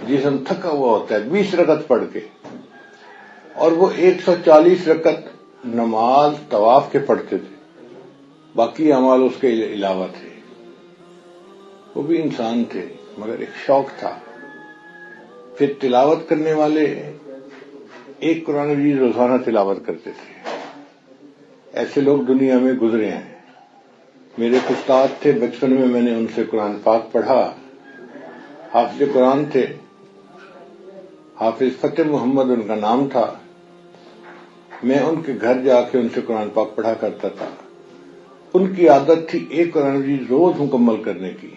جسم تھکا ہوا ہوتا ہے 20 رکعت پڑھ کے، اور وہ 140 رکعت نماز طواف کے پڑھتے تھے، باقی اعمال اس کے علاوہ تھے. وہ بھی انسان تھے مگر ایک شوق تھا. پھر تلاوت کرنے والے ایک قرآن مجید روزانہ تلاوت کرتے تھے. ایسے لوگ دنیا میں گزرے ہیں. میرے استاد تھے، بچپن میں نے ان سے قرآن پاک پڑھا. حافظ قرآن تھے، حافظ فتح محمد ان کا نام تھا. میں ان کے گھر جا کے ان سے قرآن پاک پڑھا کرتا تھا. ان کی عادت تھی ایک قرآن مجید روز مکمل کرنے کی.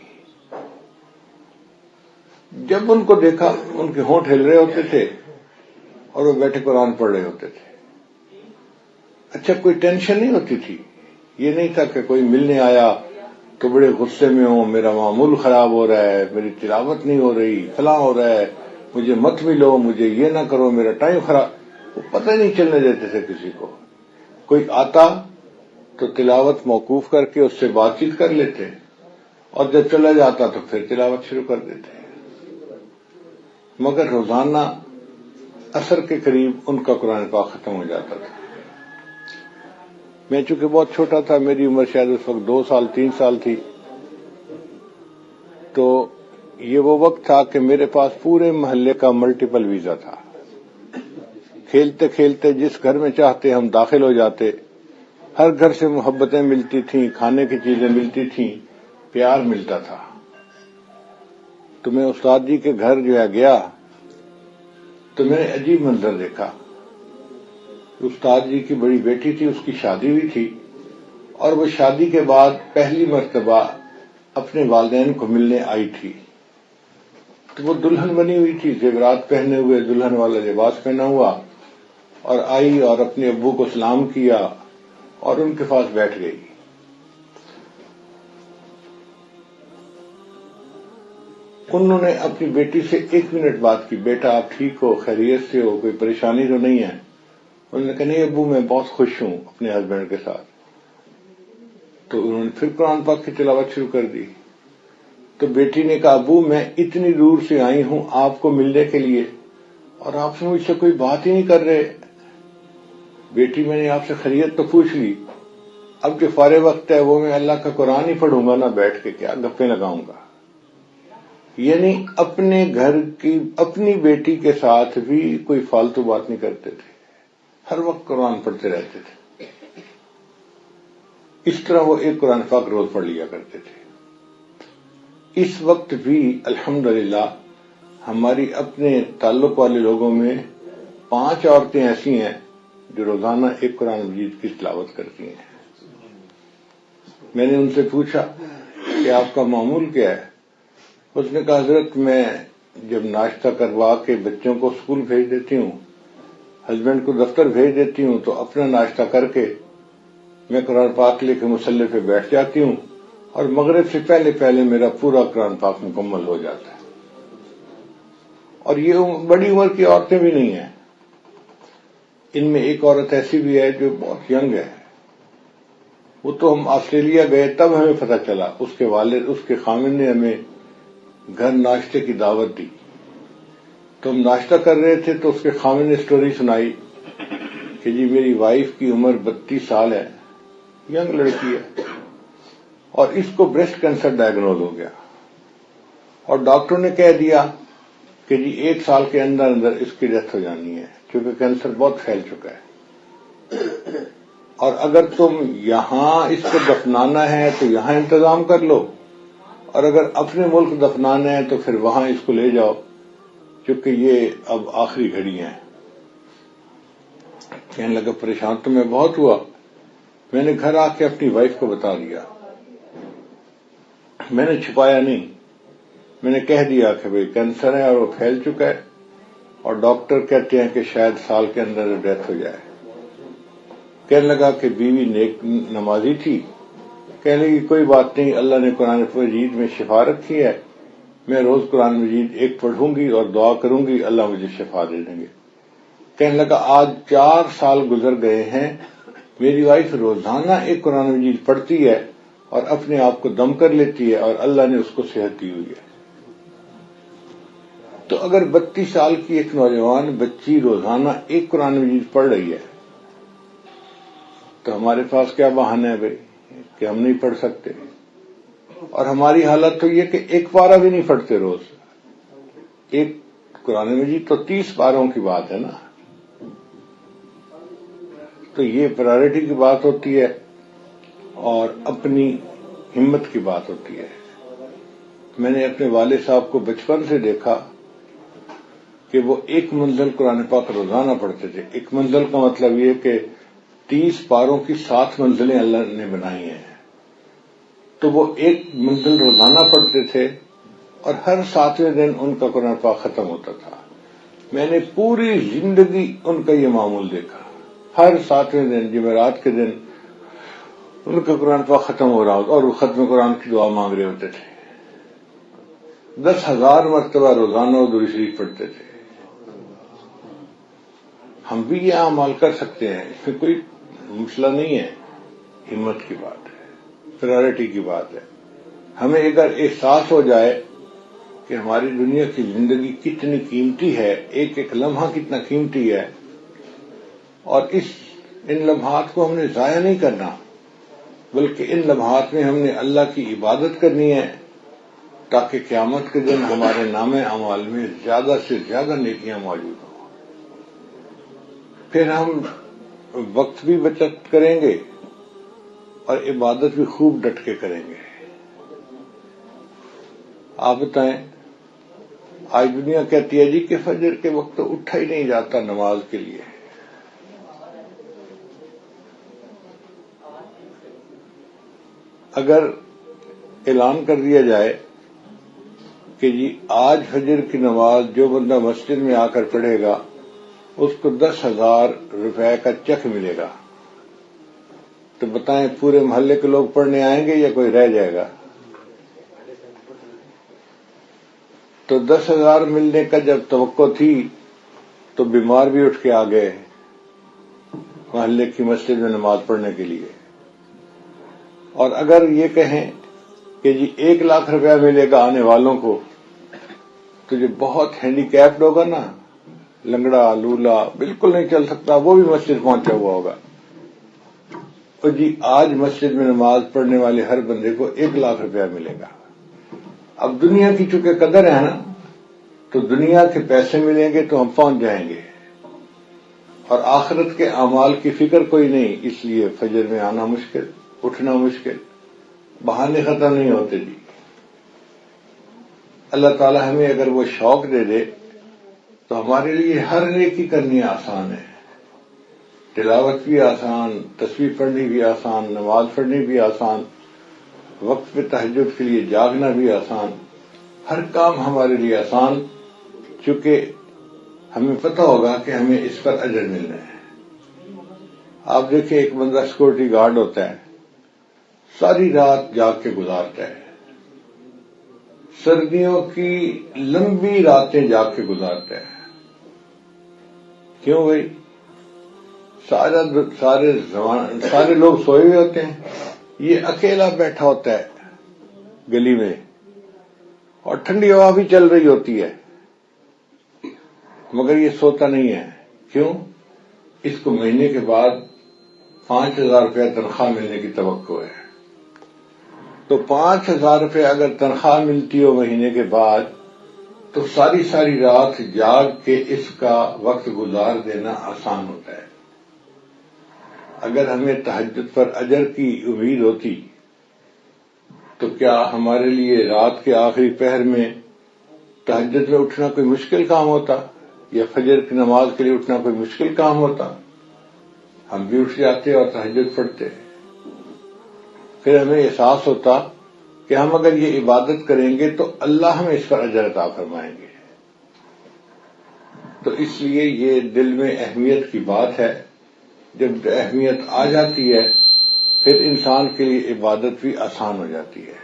جب ان کو دیکھا ان کے ہونٹ ہل رہے ہوتے تھے اور وہ بیٹھے قرآن پڑھ رہے ہوتے تھے. اچھا، کوئی ٹینشن نہیں ہوتی تھی. یہ نہیں تھا کہ کوئی ملنے آیا تو بڑے غصے میں ہوں، میرا معمول خراب ہو رہا ہے، میری تلاوت نہیں ہو رہی، فلاں ہو رہا ہے، مجھے مت ملو، مجھے یہ نہ کرو، میرا ٹائم خراب. وہ پتہ نہیں چلنے دیتے تھے کسی کو. کوئی آتا تو تلاوت موقوف کر کے اس سے بات چیت کر لیتے، اور جب چلا جاتا تو پھر تلاوت شروع کر دیتے. مگر روزانہ عصر کے قریب ان کا قرآن پاک ختم ہو جاتا تھا. میں چونکہ بہت چھوٹا تھا، میری عمر شاید اس وقت 2 سال 3 سال تھی، تو یہ وہ وقت تھا کہ میرے پاس پورے محلے کا ملٹیپل ویزا تھا. کھیلتے کھیلتے جس گھر میں چاہتے ہم داخل ہو جاتے. ہر گھر سے محبتیں ملتی تھیں، کھانے کی چیزیں ملتی تھیں، پیار ملتا تھا. تو میں استاد جی کے گھر جو ہے گیا تو میں نے عجیب منظر دیکھا. استاد جی کی بڑی بیٹی تھی، اس کی شادی ہوئی تھی، اور وہ شادی کے بعد پہلی مرتبہ اپنے والدین کو ملنے آئی تھی. تو وہ دلہن بنی ہوئی تھی، زیورات پہنے ہوئے، دلہن والا لباس پہنا ہوا، اور آئی اور اپنے ابو کو سلام کیا اور ان کے پاس بیٹھ گئی. انہوں نے اپنی بیٹی سے 1 منٹ بات کی. بیٹا آپ ٹھیک ہو، خیریت سے ہو، کوئی پریشانی تو نہیں ہے؟ انہوں نے کہا نہیں ابو، میں بہت خوش ہوں اپنے ہسبینڈ کے ساتھ. تو انہوں نے پھر قرآن پاک کی تلاوت شروع کر دی. تو بیٹی نے کہا ابو میں اتنی دور سے آئی ہوں آپ کو ملنے کے لیے، اور آپ سے مجھ سے کوئی بات ہی نہیں کر رہے. بیٹی میں نے آپ سے خیریت تو پوچھ لی، اب جو فارغ وقت ہے وہ میں اللہ کا قرآن ہی پڑھوں گا، نہ بیٹھ کے کیا گپیں لگاؤں گا. یعنی اپنے گھر کی اپنی بیٹی کے ساتھ بھی کوئی فالتو بات نہیں کرتے تھے، ہر وقت قرآن پڑھتے رہتے تھے. اس طرح وہ ایک قرآن پاک روز پڑھ لیا کرتے تھے. اس وقت بھی الحمدللہ ہماری اپنے تعلق والے لوگوں میں 5 عورتیں ایسی ہیں جو روزانہ ایک قرآن مجید کی تلاوت کرتی ہیں. میں نے ان سے پوچھا کہ آپ کا معمول کیا ہے؟ اس نے کہا حضرت میں جب ناشتہ کروا کے بچوں کو اسکول بھیج دیتی ہوں، ہسبینڈ کو دفتر بھیج دیتی ہوں، تو اپنا ناشتہ کر کے میں قرآن پاک لے کے مصلی پہ بیٹھ جاتی ہوں، اور مغرب سے پہلے پہلے میرا پورا قرآن پاک مکمل ہو جاتا ہے. اور یہ بڑی عمر کی عورتیں بھی نہیں ہیں. ان میں ایک عورت ایسی بھی ہے جو بہت ینگ ہے. وہ تو ہم آسٹریلیا گئے تب ہمیں پتہ چلا، اس کے والد اس کے خامن نے ہمیں گھر ناشتے کی دعوت دی. تو ہم ناشتہ کر رہے تھے تو اس کے خامن نے سٹوری سنائی کہ جی میری وائف کی عمر 32 سال ہے، ینگ لڑکی ہے، اور اس کو بریسٹ کینسر ڈائگنوز ہو گیا، اور ڈاکٹر نے کہہ دیا کہ جی 1 سال کے اندر اندر اس کی ڈیتھ ہو جانی ہے، کیونکہ کینسر بہت پھیل چکا ہے، اور اگر تم یہاں اس کو دفنانا ہے تو یہاں انتظام کر لو، اور اگر اپنے ملک دفنانا ہے تو پھر وہاں اس کو لے جاؤ، کیونکہ یہ اب آخری گھڑی ہیں. کہنے لگا پریشان تو میں بہت ہوا. میں نے گھر آ کے اپنی وائف کو بتا دیا، میں نے چھپایا نہیں. میں نے کہہ دیا کہ بھئی کینسر ہے اور وہ پھیل چکا ہے، اور ڈاکٹر کہتے ہیں کہ شاید سال کے اندر ڈیتھ ہو جائے. کہنے لگا کہ بیوی نیک نمازی تھی. کہنے لگی کوئی بات نہیں، اللہ نے قرآن مجید میں شفا رکھی ہے، میں روز قرآن مجید ایک پڑھوں گی اور دعا کروں گی، اللہ مجھے شفا دے دیں گے. کہنے لگا آج 4 سال گزر گئے ہیں، میری وائف روزانہ ایک قرآن مجید پڑھتی ہے اور اپنے آپ کو دم کر لیتی ہے، اور اللہ نے اس کو صحت دی ہوئی ہے. تو اگر 32 سال کی ایک نوجوان بچی روزانہ ایک قرآن مجید پڑھ رہی ہے تو ہمارے پاس کیا بہانہ ہے بھائی کہ ہم نہیں پڑھ سکتے؟ اور ہماری حالت تو یہ کہ ایک پارہ بھی نہیں پڑھتے روز. ایک قرآن مجید تو 30 پاروں کی بات ہے نا. تو یہ پرائرٹی کی بات ہوتی ہے اور اپنی ہمت کی بات ہوتی ہے. میں نے اپنے والد صاحب کو بچپن سے دیکھا کہ وہ ایک منزل قرآن پاک روزانہ پڑھتے تھے. ایک منزل کا مطلب یہ کہ 30 پاروں کی 7 منزلیں اللہ نے بنائی ہیں. تو وہ ایک منزل روزانہ پڑھتے تھے اور ہر 7ویں دن ان کا قرآن پاک ختم ہوتا تھا. میں نے پوری زندگی ان کا یہ معمول دیکھا. ہر 7ویں دن جمعرات کے دن ان کا قرآن پاک ختم ہو رہا ہوتا اور وہ ختم قرآن کی دعا مانگ رہے ہوتے تھے. 10,000 مرتبہ روزانہ وہ درود شریف پڑھتے تھے. ہم بھی یہ اعمال کر سکتے ہیں، اس میں کوئی مسئلہ نہیں ہے. ہمت کی بات ہے، پرائرٹی کی بات ہے. ہمیں اگر احساس ہو جائے کہ ہماری دنیا کی زندگی کتنی قیمتی ہے، ایک ایک لمحہ کتنا قیمتی ہے، اور ان لمحات کو ہم نے ضائع نہیں کرنا بلکہ ان لمحات میں ہم نے اللہ کی عبادت کرنی ہے تاکہ قیامت کے دن ہمارے نام اعمال میں زیادہ سے زیادہ نیکیاں موجود ہوں. پھر ہم وقت بھی بچت کریں گے اور عبادت بھی خوب ڈٹ کے کریں گے. آپ بتائیں، آج دنیا کہتی ہے جی کہ فجر کے وقت تو اٹھا ہی نہیں جاتا نماز کے لیے. اگر اعلان کر دیا جائے کہ جی آج فجر کی نماز جو بندہ مسجد میں آ کر پڑھے گا اس کو 10,000 روپے کا چیک ملے گا، تو بتائیں پورے محلے کے لوگ پڑھنے آئیں گے یا کوئی رہ جائے گا؟ تو 10,000 ملنے کا جب توقع تھی تو بیمار بھی اٹھ کے آ گئے محلے کی مسجد میں نماز پڑھنے کے لیے. اور اگر یہ کہیں کہ جی 1 لاکھ روپیہ ملے گا آنے والوں کو، تو جو بہت ہینڈی کیپڈ ہوگا نا، لنگڑا لولا بالکل نہیں چل سکتا، وہ بھی مسجد پہنچا ہوا ہوگا. تو جی آج مسجد میں نماز پڑھنے والے ہر بندے کو 1 لاکھ روپیہ ملے گا. اب دنیا کی چونکہ قدر ہے نا، تو دنیا کے پیسے ملیں گے تو ہم پہنچ جائیں گے، اور آخرت کے اعمال کی فکر کوئی نہیں. اس لیے فجر میں آنا مشکل، اٹھنا مشکل، بہانے ختم نہیں ہوتے جی. اللہ تعالی ہمیں اگر وہ شوق دے دے تو ہمارے لیے ہر نیکی کرنی آسان ہے. تلاوت بھی آسان، تسبیح پڑھنی بھی آسان، نماز پڑھنی بھی آسان، وقت پہ تہجد کے لیے جاگنا بھی آسان. ہر کام ہمارے لیے آسان، چونکہ ہمیں پتہ ہوگا کہ ہمیں اس پر اجر ملنا ہے. آپ دیکھیں ایک بندہ سیکورٹی گارڈ ہوتا ہے، ساری رات جاگ کے گزارتا ہے، سردیوں کی لمبی راتیں جاگ کے گزارتا ہے. کیوں بھائی؟ سارے لوگ سوئے ہوئے ہوتے ہیں، یہ اکیلا بیٹھا ہوتا ہے گلی میں اور ٹھنڈی ہوا بھی چل رہی ہوتی ہے، مگر یہ سوتا نہیں ہے. کیوں؟ اس کو مہینے کے بعد 5,000 روپے تنخواہ ملنے کی توقع ہے. تو 5,000 روپے اگر تنخواہ ملتی ہو مہینے کے بعد تو ساری رات جاگ کے اس کا وقت گزار دینا آسان ہوتا ہے. اگر ہمیں تہجد پر اجر کی امید ہوتی تو کیا ہمارے لیے رات کے آخری پہر میں تہجد میں اٹھنا کوئی مشکل کام ہوتا، یا فجر کی نماز کے لیے اٹھنا کوئی مشکل کام ہوتا؟ ہم بھی اٹھ جاتے اور تہجد پڑھتے. پھر ہمیں احساس ہوتا کہ ہم اگر یہ عبادت کریں گے تو اللہ ہمیں اس پر اجر عطا فرمائیں گے. تو اس لیے یہ دل میں اہمیت کی بات ہے. جب اہمیت آ جاتی ہے پھر انسان کے لیے عبادت بھی آسان ہو جاتی ہے،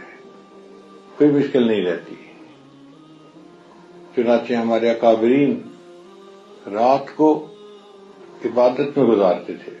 کوئی مشکل نہیں رہتی. چنانچہ ہمارے اکابرین رات کو عبادت میں گزارتے تھے.